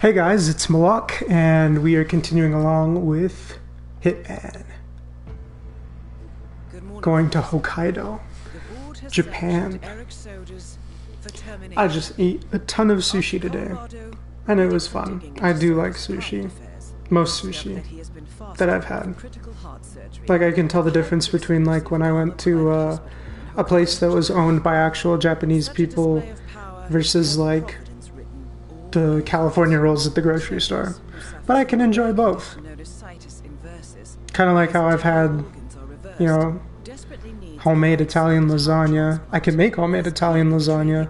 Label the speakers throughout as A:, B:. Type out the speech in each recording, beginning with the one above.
A: Hey guys, it's MOLOCH, and we are continuing along with Hitman. Going to Hokkaido, Japan. I just ate a ton of sushi today, and it was fun. I do like sushi. Most sushi that I've had. Like, I can tell the difference between, like, when I went to a place that was owned by actual Japanese people versus, like, the California rolls at the grocery store. But I can enjoy both. Kind of like how I've had, you know, homemade Italian lasagna. I can make homemade Italian lasagna.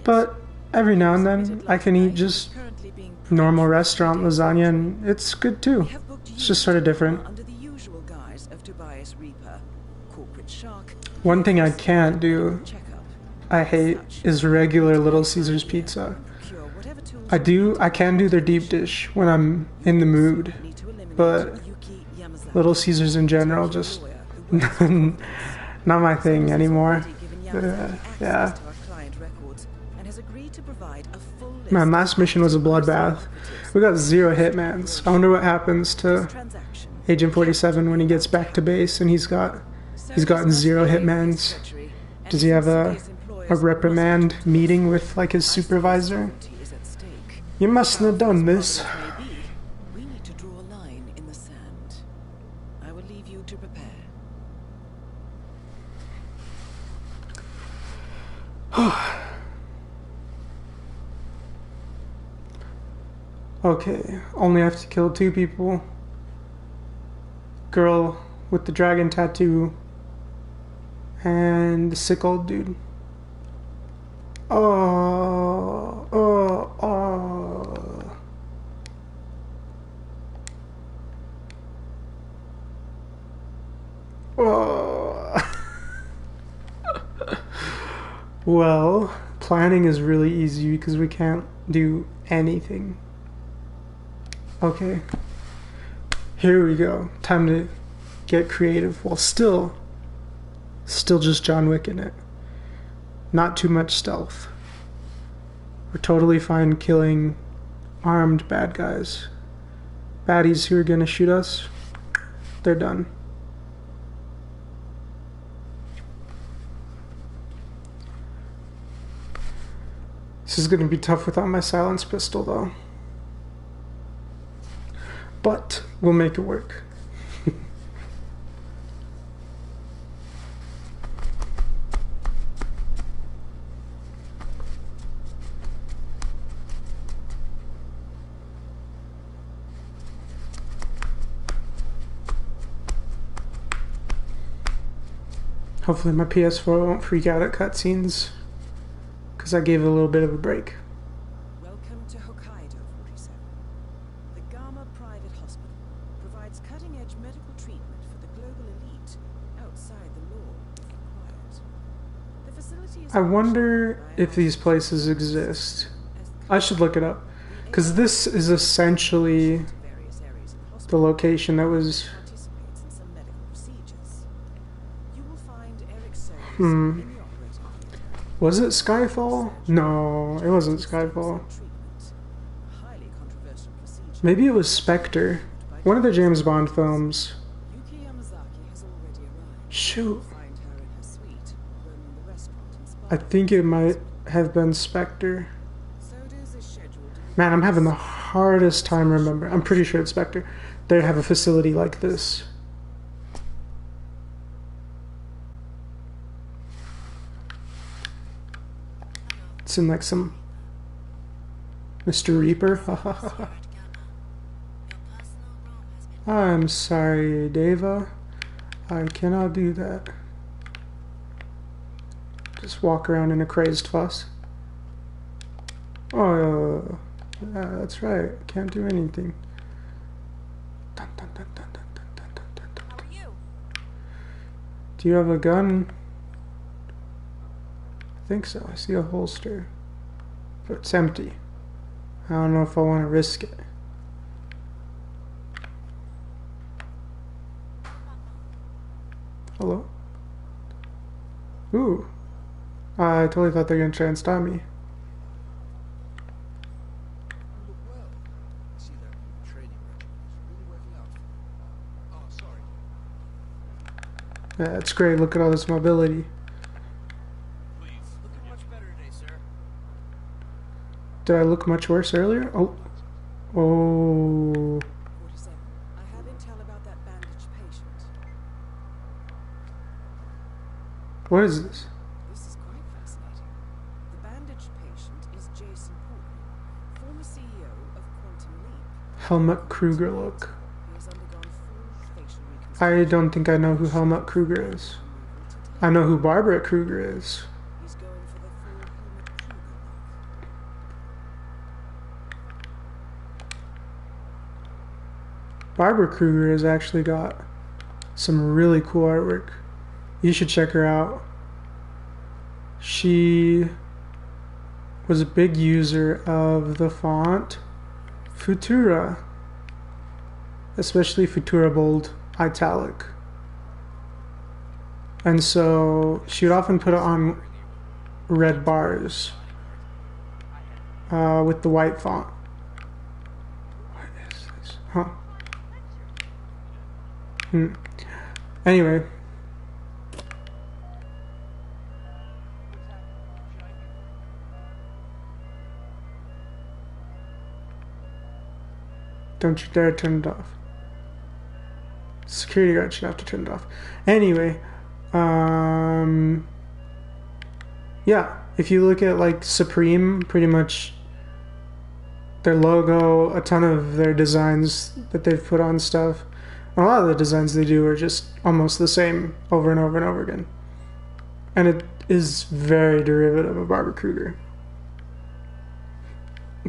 A: But every now and then I can eat just normal restaurant lasagna, and it's good too. It's just sort of different. One thing I can't do, I hate, is regular Little Caesars pizza. I can do their deep dish when I'm in the mood, but Little Caesars in general, just not my thing anymore. Yeah. Man, last mission was a bloodbath. We got 0 hitmans. I wonder what happens to Agent 47 when he gets back to base and he's gotten 0 hitmans. Does he have a reprimand meeting with, like, his supervisor? You mustn't have done this.
B: We need to draw a line in the sand. I will leave you to prepare.
A: Okay, only have to kill 2 people. Girl with the dragon tattoo and the sick old dude. Oh. Well, planning is really easy because we can't do anything. Okay, here we go. Time to get creative while still just John Wick in it. Not too much stealth. We're totally fine killing armed bad guys. Baddies who are gonna shoot us, they're done. This is gonna be tough without my silence pistol though. But we'll make it work. Hopefully my PS4 won't freak out at cutscenes, because I gave it a little bit of a break.
B: Welcome to Hokkaido, 47. The Gamma Private Hospital provides cutting-edge medical treatment for the global elite outside the law if required. The facility is...
A: I wonder if these places exist. I should look it up, because this is essentially the location that was... Was it Skyfall? No, it wasn't Skyfall. Maybe it was Spectre. One of the James Bond films. Shoot. I think it might have been Spectre. Man, I'm having the hardest time remembering. I'm pretty sure it's Spectre. They have a facility like this. It's in like some Mr. Reaper. I'm sorry, Deva. I cannot do that. Just walk around in a crazed fuss. Oh, yeah, that's right. Can't do anything. Dun, dun, dun, dun, dun, dun, dun, dun, dun, dun.
B: How are you?
A: Do you have a gun? I think so. I see a holster, but it's empty. I don't know if I want to risk it. Hello? Ooh. I totally thought they were going to try and stop me. Yeah, it's great. Look at all this mobility.
C: Looking much better today, sir.
A: Did I look much worse earlier? Oh. Oh.
B: 47. I have intel about that bandaged patient.
A: What is this?
B: This is quite fascinating. The bandaged patient is Jason Portman, former CEO of Quantum Leap.
A: Helmut Kruger look.
B: He has undergone full facial
A: I
B: reconstruction.
A: don't think I know who Helmut Kruger is. I know who Barbara Kruger is.
B: He's going for the full Helmut Kruger look.
A: Barbara Kruger has actually got some really cool artwork. You should check her out. She was a big user of the font Futura, especially Futura Bold Italic. And so she would often put it on red bars with the white font. What is this? Huh. Anyway. Don't you dare turn it off. Security guard should have to turn it off. Anyway, yeah, if you look at like Supreme, pretty much their logo, a ton of their designs that they've put on stuff, a lot of the designs they do are just almost the same over and over and over again. And it is very derivative of Barbara Kruger.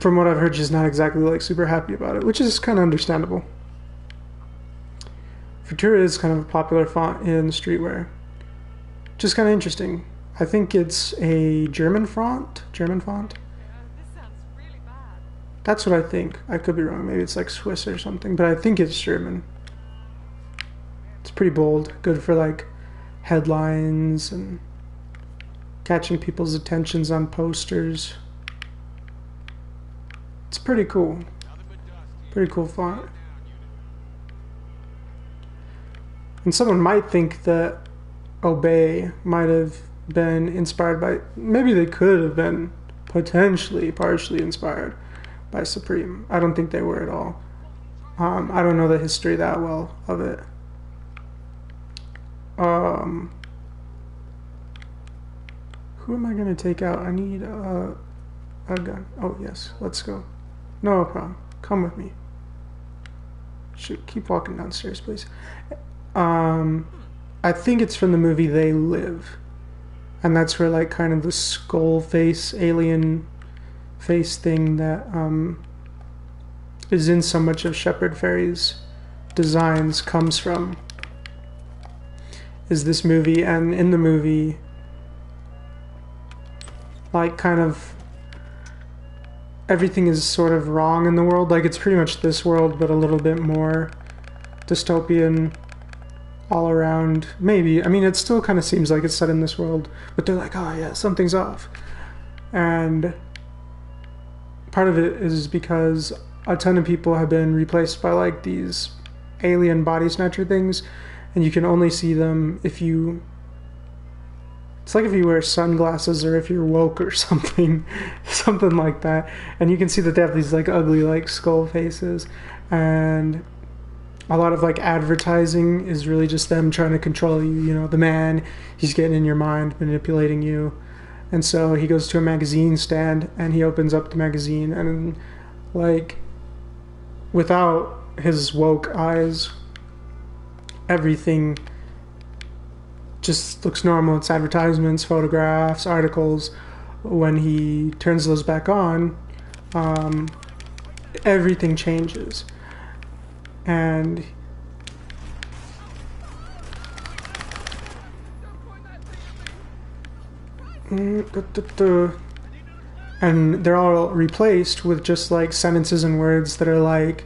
A: From what I've heard, she's not exactly like super happy about it, which is kind of understandable. Futura is kind of a popular font in streetwear. Just kind of interesting. I think it's a German font.
D: This sounds really bad.
A: That's what I think. I could be wrong. Maybe it's like Swiss or something, but I think it's German. It's pretty bold. Good for like headlines and catching people's attentions on posters. It's pretty cool. Pretty cool font. And someone might think that Obey might have been inspired by, maybe they could have been potentially partially inspired by Supreme. I don't think they were at all. I don't know the history that well of it. Who am I going to take out? I need a gun. Oh, yes. Let's go. No problem. Come with me. Should keep walking downstairs, please. I think it's from the movie They Live. And that's where, like, kind of the skull face, alien face thing that is in so much of Shepard Fairey's designs comes from. Is this movie, and in the movie, like, kind of everything is sort of wrong in the world. Like, it's pretty much this world, but a little bit more dystopian all around. Maybe. I mean, it still kind of seems like it's set in this world, but they're like, oh yeah, something's off. And part of it is because a ton of people have been replaced by, like, these alien body snatcher things, and you can only see them if you... It's like if you wear sunglasses or if you're woke or something, something like that. And you can see that they have these, like, ugly, like, skull faces. And a lot of, like, advertising is really just them trying to control you. You know, the man, he's getting in your mind, manipulating you. And so he goes to a magazine stand and he opens up the magazine and, like, without his woke eyes, everything just looks normal. It's advertisements, photographs, articles. When he turns those back on, everything changes. And and they're all replaced with just, like, sentences and words that are like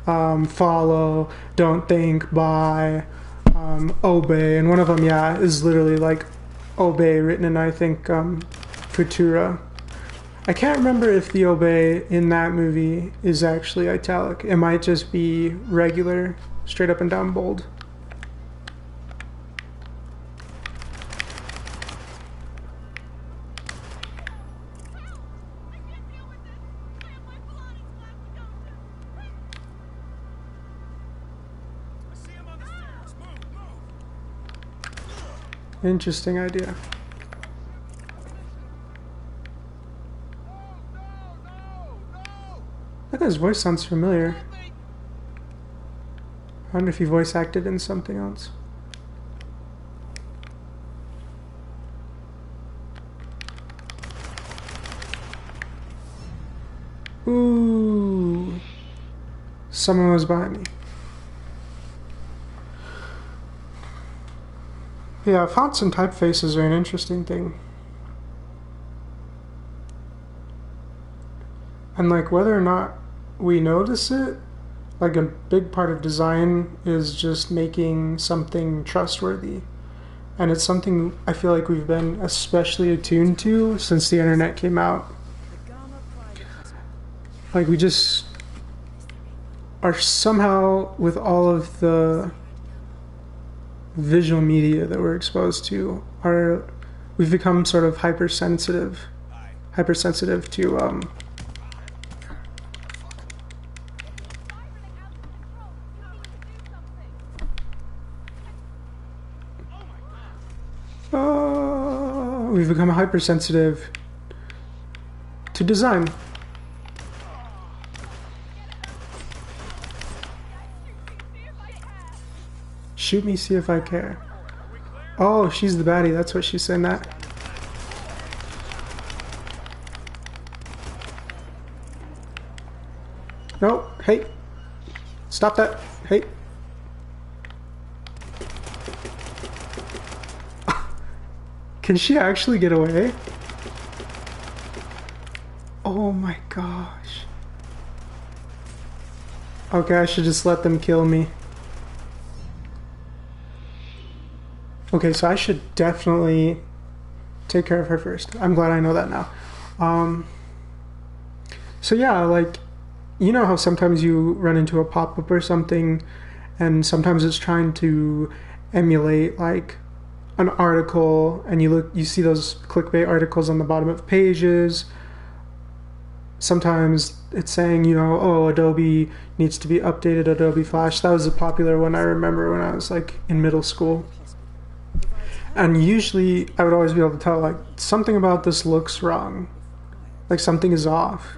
A: follow, don't think, buy, obey. And one of them, yeah, is literally like obey written in, I think, Futura. I can't remember if the obey in that movie is actually italic. It might just be regular, straight up and down bold. Interesting idea. That guy's voice sounds familiar. I wonder if he voice acted in something else. Ooh. Someone was behind me. Yeah, fonts and typefaces are an interesting thing. And like whether or not we notice it, like a big part of design is just making something trustworthy. And it's something I feel like we've been especially attuned to since the internet came out. Like we just are somehow, with all of the visual media that we're exposed to, we've become sort of hypersensitive to we've become hypersensitive to design. Shoot me, see if I care. Oh, she's the baddie. That's what she's saying that. No, hey. Stop that. Hey. Can she actually get away? Oh my gosh. Okay, I should just let them kill me. Okay, so I should definitely take care of her first. I'm glad I know that now. So yeah, like, you know how sometimes you run into a pop-up or something, and sometimes it's trying to emulate like an article, and you see those clickbait articles on the bottom of pages. Sometimes it's saying, you know, oh, Adobe needs to be updated, Adobe Flash. That was a popular one I remember when I was like in middle school. And usually I would always be able to tell, like, something about this looks wrong. Like something is off.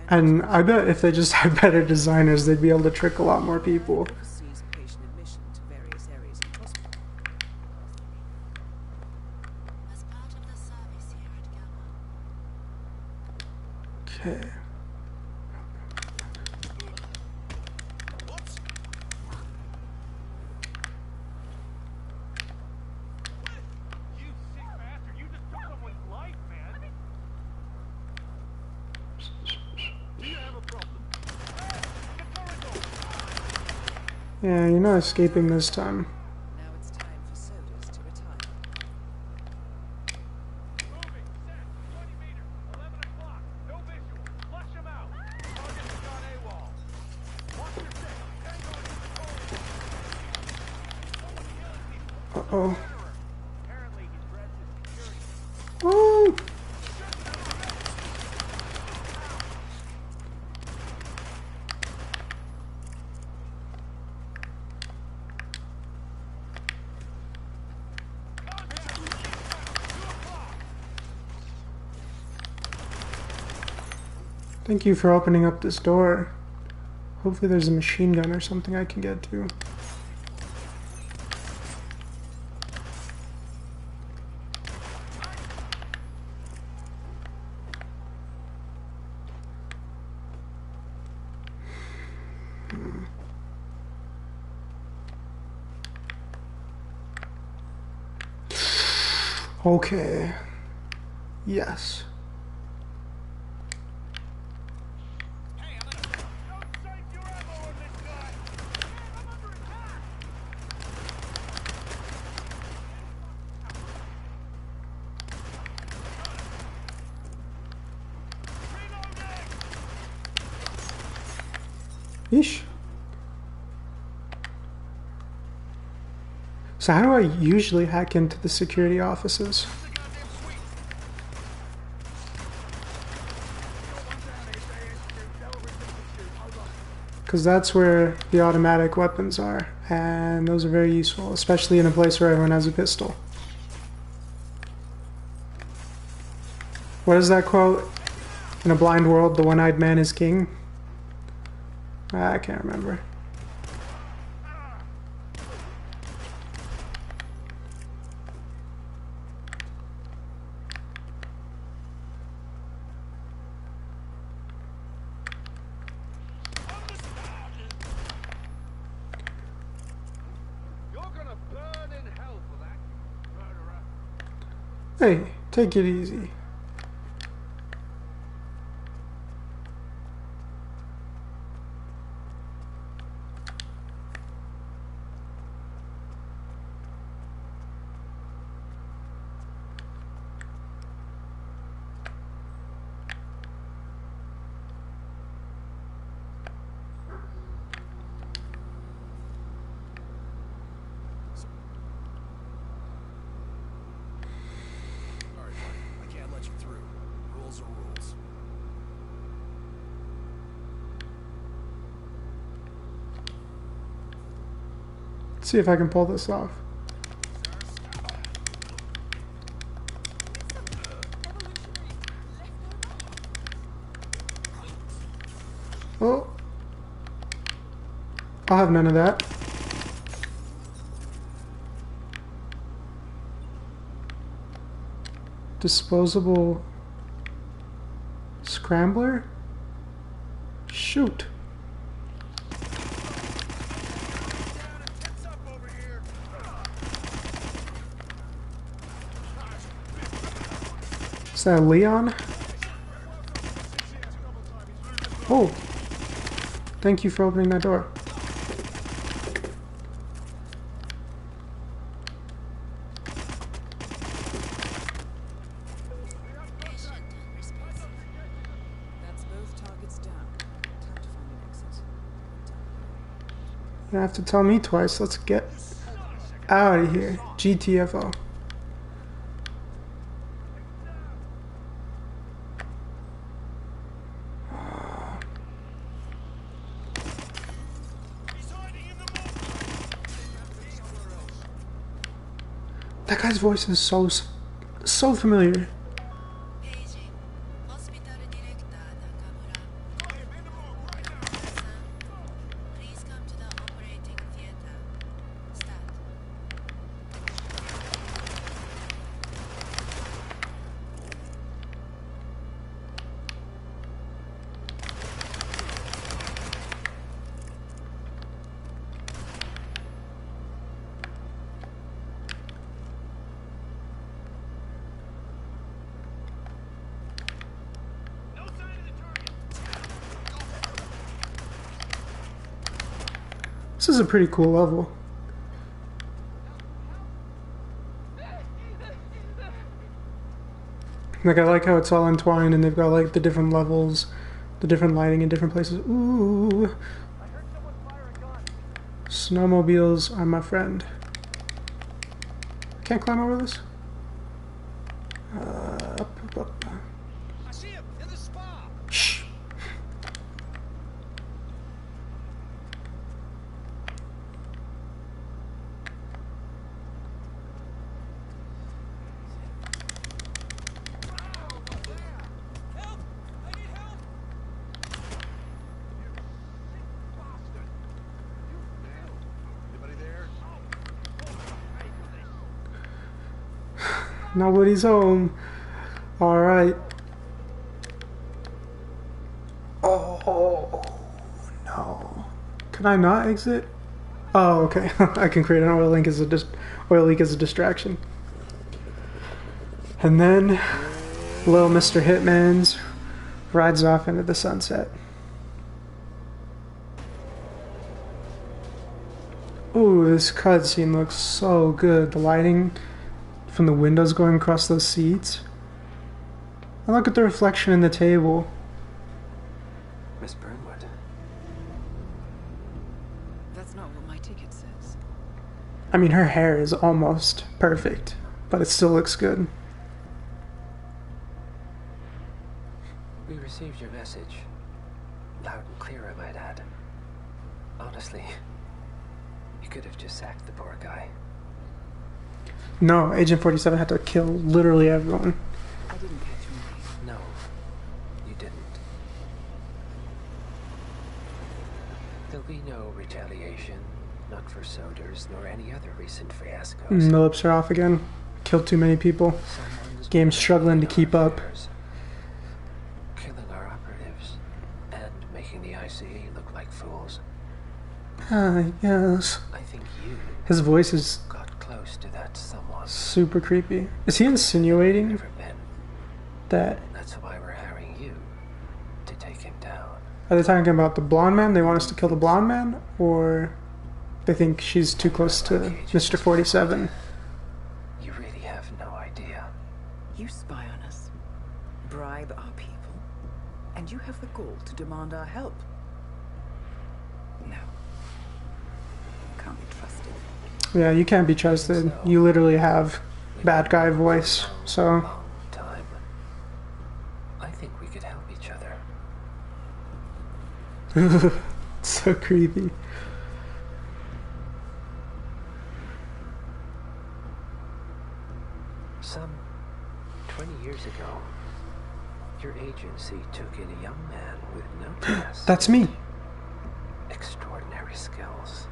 A: And I bet if they just had better designers, they'd be able to trick a lot more people. Okay. Yeah, you're not escaping this time.
B: Now it's time for sodas to retire.
C: Moving, set, 20 meters, 11 o'clock, no visual, flush them out. Target is on AWOL. Watch your six, Tango is controlling.
A: Uh-oh.
C: Apparently he's dressed as security.
A: Oh! Thank you for opening up this door. Hopefully there's a machine gun or something I can get to. Okay. Yes. Yeesh. So how do I usually hack into the security offices? Because that's where the automatic weapons are. And those are very useful, especially in a place where everyone has a pistol. What is that quote? In a blind world, the one-eyed man is king? I can't remember.
C: You're gonna burn in hell for that, you murderer.
A: Hey, take it easy.
E: Alright, fine. I can't let you through. Rules are rules.
A: Let's see if I can pull this off. Oh. I'll have none of that. Disposable scrambler? Shoot.
E: Heads up over here.
A: Is that Leon? Oh. Thank you for opening that door.
B: That's both targets down. Time to find an exit.
A: You don't have to tell me twice. Let's get out of here. GTFO. That guy's voice is so familiar.
F: Paging. Hospital Director Nakamura. Please come to the operating theater. Start.
A: This is a pretty cool level. Like, I like how it's all entwined and they've got like the different levels, the different lighting in different places. Ooh. Snowmobiles are my friend. Can't climb over this? Up.
E: I see him in the spa.
A: Shh.
E: Help! I need help!
C: Bastard! You failed!
E: Anybody there?
A: Nobody's home. Alright. Oh, no. Can I not exit? Oh, okay. I can create an oil leak as a distraction. And then little Mr. Hitman's rides off into the sunset. Ooh, this cutscene looks so good. The lighting from the windows going across those seats. And look at the reflection in the table.
G: Miss Burnwood.
B: That's not what my ticket says.
A: I mean, her hair is almost perfect, but it still looks good.
G: We received your message. Loud and clear, I might add. Honestly, You could have just sacked the poor guy.
A: No, Agent 47 had to kill literally everyone.
B: I didn't catch your name.
G: No, you didn't. There'll be no retaliation, not for Soders nor any other recent fiascos.
A: The lips are off again. Killed too many people.
G: Someone's
A: Game's struggling to
G: our
A: keep up.
G: affairs, killing our operatives and making the ICE look like fools.
A: Yes.
G: I think you
A: His voice is
G: got close to that someone.
A: super creepy. Is he insinuating
G: Never been.
A: that...
G: That's why we're hiring you to take him down.
A: Are they talking about the blonde man? They want us to kill the blonde man? Or they think she's too close to Mr. 47?
G: You really have no idea.
B: You spy on us, bribe our people, and you have the gall to demand our help. No. Can't be trusted.
A: Yeah, you can't be trusted. You literally have bad guy voice, so...
G: Long time. I think we could help each other.
A: So creepy.
G: Some 20 years ago, your agency took in a young man with no past.
A: That's me.
G: Extraordinary skills.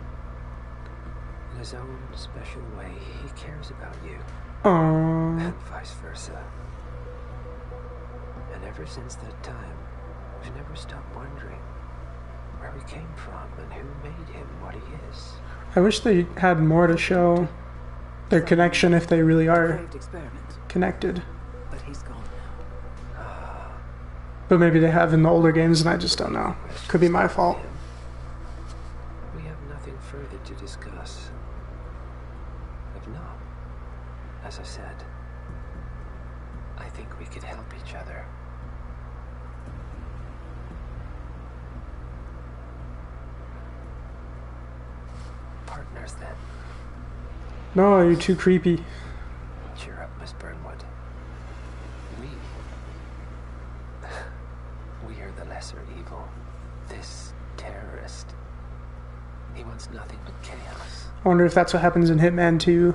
G: In his own special way, he cares about you,
A: Aww.
G: and vice versa. And ever since that time, we've never stopped wondering where he came from and who made him what he is.
A: I wish they had more to show their connection if they really are
B: Depraved experiment,
A: connected.
B: but he's gone now.
A: But maybe they have in the older games and I just don't know. Could be my fault.
G: We have nothing further to discuss. If not, as I said, I think we could help each other. Partners then.
A: No, you're too creepy.
G: Cheer up, Miss Burnwood. We are the lesser evil. This terrorist. He wants nothing but chaos.
A: I wonder if that's what happens in Hitman 2.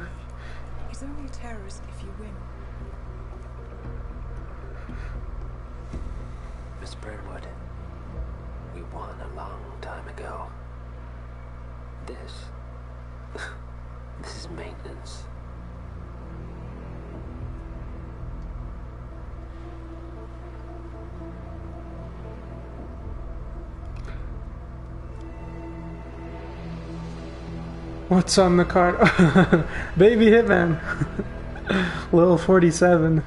B: He's only a terrorist if you win.
G: Miss Burnwood, we won a long time ago. This is maintenance.
A: What's on the card? Baby Hitman. Lil 47.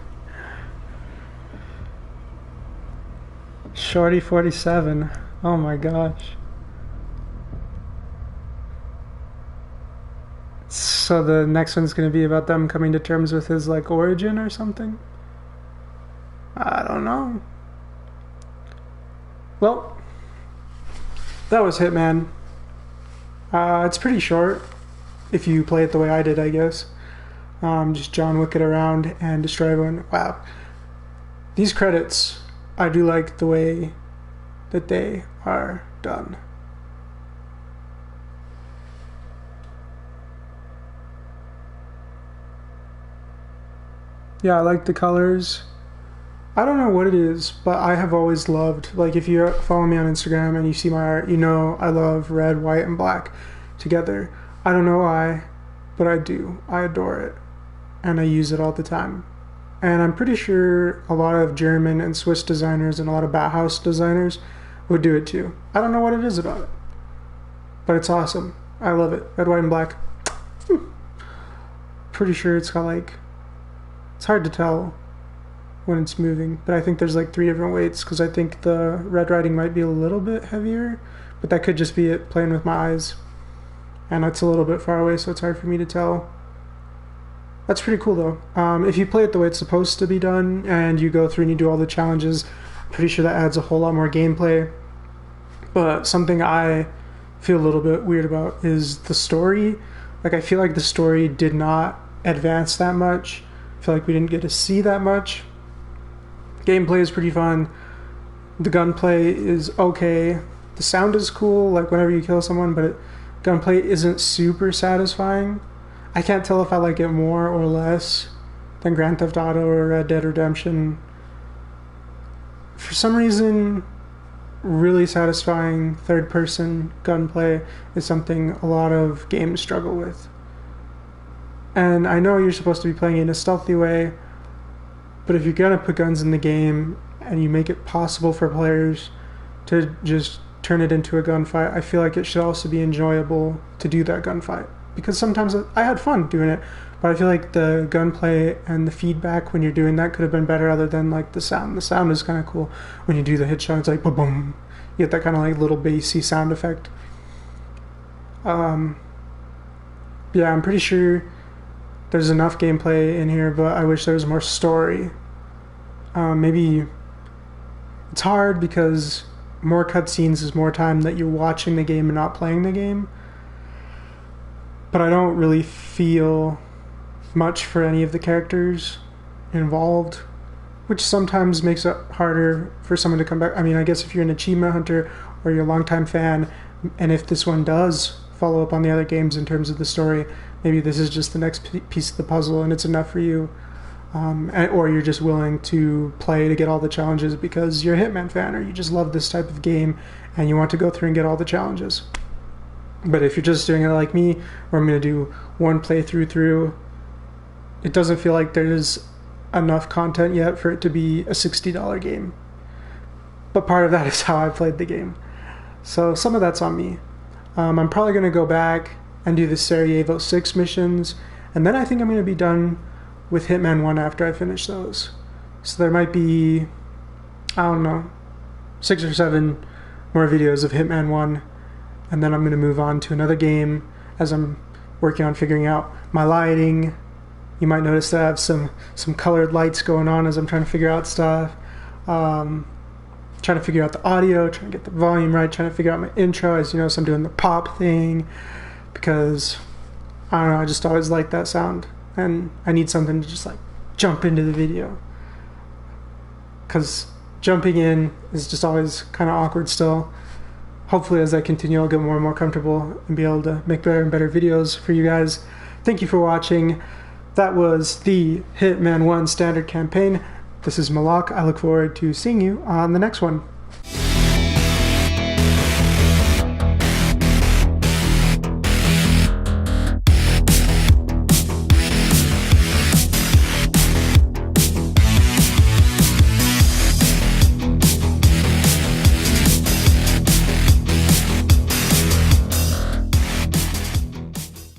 A: Shorty 47. Oh my gosh. So the next one's gonna be about them coming to terms with his like origin or something? I don't know. Well, that was Hitman. It's pretty short if you play it the way I did, I guess. Just John Wick it around and destroy everyone. Wow. These credits, I do like the way that they are done. Yeah, I like the colors. I don't know what it is, but I have always loved, like if you follow me on Instagram and you see my art, you know I love red, white, and black together. I don't know why, but I do. I adore it. And I use it all the time. And I'm pretty sure a lot of German and Swiss designers and a lot of Bauhaus designers would do it too. I don't know what it is about it, but it's awesome. I love it. Red, white, and black. Pretty sure it's got like, it's hard to tell when it's moving, but I think there's like 3 different weights because I think the red writing might be a little bit heavier, but that could just be it playing with my eyes, and it's a little bit far away, so it's hard for me to tell. That's pretty cool though. If you play it the way it's supposed to be done and you go through and you do all the challenges, I'm pretty sure that adds a whole lot more gameplay. But something I feel a little bit weird about is the story. Like I feel like the story did not advance that much. I feel like we didn't get to see that much. Gameplay is pretty fun. The gunplay is okay. The sound is cool, like whenever you kill someone, but gunplay isn't super satisfying. I can't tell if I like it more or less than Grand Theft Auto or Red Dead Redemption. For some reason, really satisfying third-person gunplay is something a lot of games struggle with. And I know you're supposed to be playing it in a stealthy way, but if you're gonna put guns in the game and you make it possible for players to just turn it into a gunfight, I feel like it should also be enjoyable to do that gunfight. Because sometimes I had fun doing it, but I feel like the gunplay and the feedback when you're doing that could have been better other than like the sound. The sound is kind of cool. When you do the headshot, it's like boom. You get that kind of like little bassy sound effect. Yeah, I'm pretty sure there's enough gameplay in here, but I wish there was more story. Maybe it's hard because more cutscenes is more time that you're watching the game and not playing the game. But I don't really feel much for any of the characters involved, which sometimes makes it harder for someone to come back. I mean, I guess if you're an achievement hunter or you're a longtime fan, and if this one does follow up on the other games in terms of the story, maybe this is just the next piece of the puzzle and it's enough for you. Or you're just willing to play to get all the challenges because you're a Hitman fan or you just love this type of game and you want to go through and get all the challenges. But if you're just doing it like me, where I'm going to do one playthrough through, it doesn't feel like there's enough content yet for it to be a $60 game. But part of that is how I played the game. So some of that's on me. I'm probably going to go back and do the Sarajevo 6 missions, and then I think I'm going to be done with Hitman 1 after I finish those. So there might be, I don't know, 6 or 7 more videos of Hitman 1, and then I'm going to move on to another game as I'm working on figuring out my lighting. You might notice that I have some colored lights going on as I'm trying to figure out stuff. Trying to figure out the audio, trying to get the volume right, trying to figure out my intro. As you notice, I'm doing the pop thing because, I don't know, I just always like that sound. And I need something to just like jump into the video. Because jumping in is just always kind of awkward still. Hopefully as I continue I'll get more and more comfortable and be able to make better and better videos for you guys. Thank you for watching. That was the Hitman 1 standard campaign. This is MOLOCH. I look forward to seeing you on the next one.